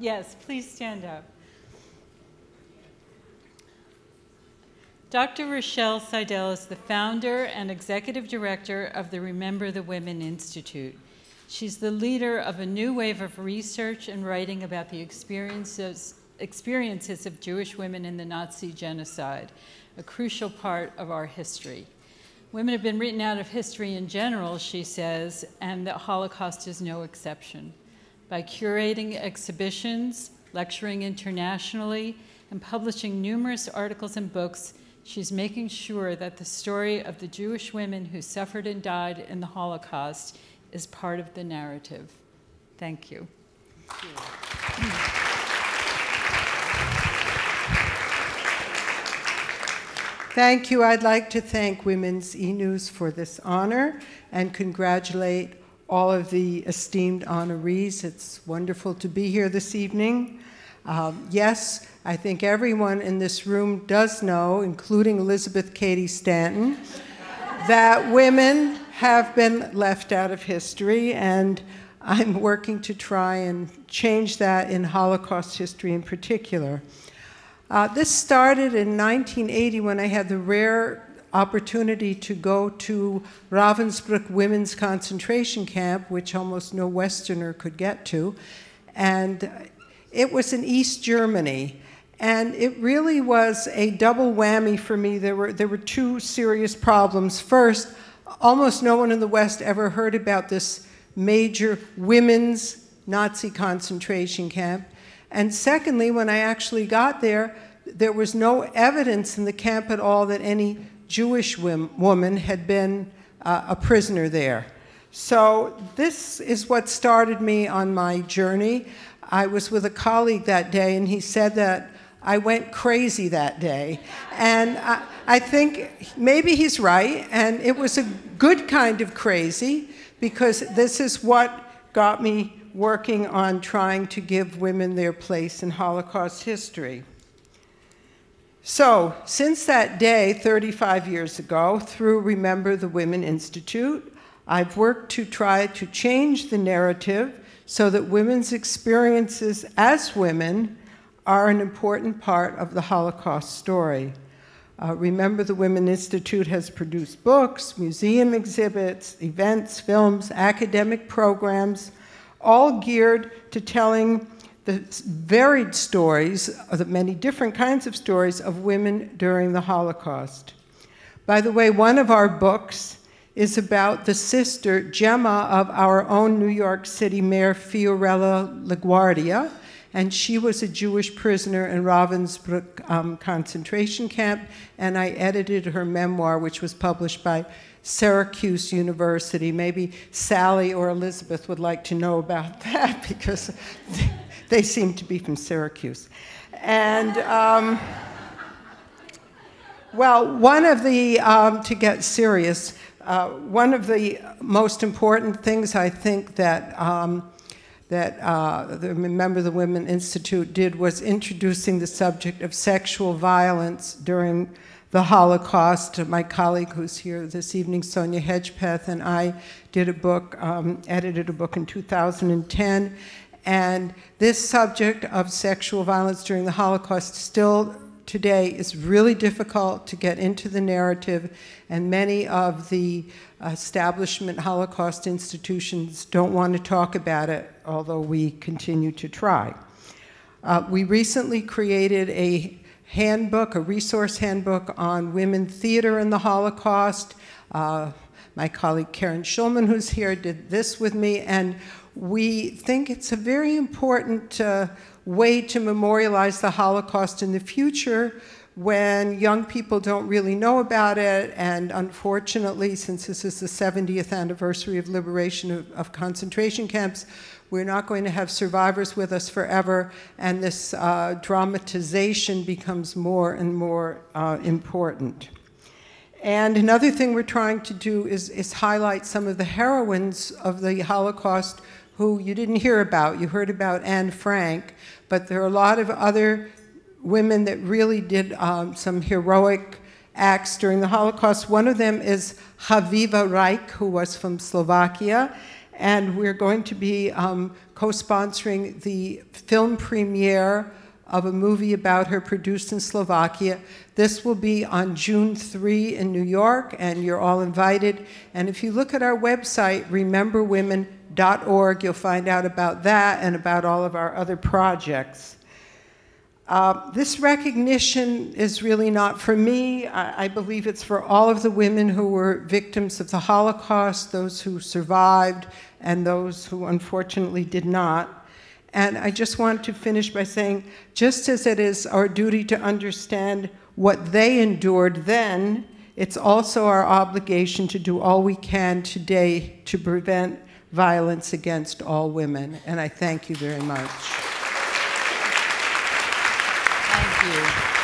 Yes, please stand up. Dr. Rochelle Saidel is the founder and executive director of the Remember the Women Institute. She's the leader of a new wave of research and writing about the experiences of Jewish women in the Nazi genocide, a crucial part of our history. Women have been written out of history in general, she says, and the Holocaust is no exception. By curating exhibitions, lecturing internationally, and publishing numerous articles and books, she's making sure that the story of the Jewish women who suffered and died in the Holocaust is part of the narrative. Thank you. Thank you. I'd like to thank Women's E-News for this honor and congratulate all of the esteemed honorees. It's wonderful to be here this evening. Yes, I think everyone in this room does know, including Elizabeth Cady Stanton, that women have been left out of history, and I'm working to try and change that in Holocaust history in particular. This started in 1980 when I had the rare opportunity to go to Ravensbrück Women's Concentration Camp, which almost no Westerner could get to, and it was in East Germany. And it really was a double whammy for me. There were two serious problems. First, almost no one in the West ever heard about this major women's Nazi concentration camp. And secondly, when I actually got there, there was no evidence in the camp at all that any Jewish woman had been a prisoner there. So this is what started me on my journey. I was with a colleague that day, and he said that I went crazy that day. And I think maybe he's right, and it was a good kind of crazy, because this is what got me working on trying to give women their place in Holocaust history. So, since that day, 35 years ago, through Remember the Women Institute, I've worked to try to change the narrative so that women's experiences as women are an important part of the Holocaust story. Remember the Women Institute has produced books, museum exhibits, events, films, academic programs, all geared to telling the varied stories, the many different kinds of stories of women during the Holocaust. By the way, one of our books is about the sister, Gemma, of our own New York City Mayor, Fiorella LaGuardia, and she was a Jewish prisoner in Ravensbrück concentration camp, and I edited her memoir, which was published by Syracuse University. Maybe Sally or Elizabeth would like to know about that, because they seem to be from Syracuse. And, well, one of the, to get serious, one of the most important things I think that the Remember the Women Institute did was introducing the subject of sexual violence during the Holocaust. My colleague who's here this evening, Sonia Hedgepeth, and I did a book, edited a book in 2010, and this subject of sexual violence during the Holocaust still today is really difficult to get into the narrative, and many of the establishment Holocaust institutions don't want to talk about it, although we continue to try. We recently created a handbook, a resource handbook on women theater in the Holocaust. My colleague Karen Schulman, who's here, did this with me, and we think it's a very important way to memorialize the Holocaust in the future when young people don't really know about it, and unfortunately, since this is the 70th anniversary of liberation of concentration camps, we're not going to have survivors with us forever, and this dramatization becomes more and more important. And another thing we're trying to do is highlight some of the heroines of the Holocaust who you didn't hear about. You heard about Anne Frank, but there are a lot of other women that really did some heroic acts during the Holocaust. One of them is Haviva Reich, who was from Slovakia, and we're going to be co-sponsoring the film premiere of a movie about her produced in Slovakia. This will be on June 3 in New York, and you're all invited. And if you look at our website, rememberwomen.org, you'll find out about that and about all of our other projects. This recognition is really not for me. I believe it's for all of the women who were victims of the Holocaust, those who survived, and those who unfortunately did not. And I just want to finish by saying, just as it is our duty to understand what they endured then, it's also our obligation to do all we can today to prevent violence against all women. And I thank you very much. Thank you.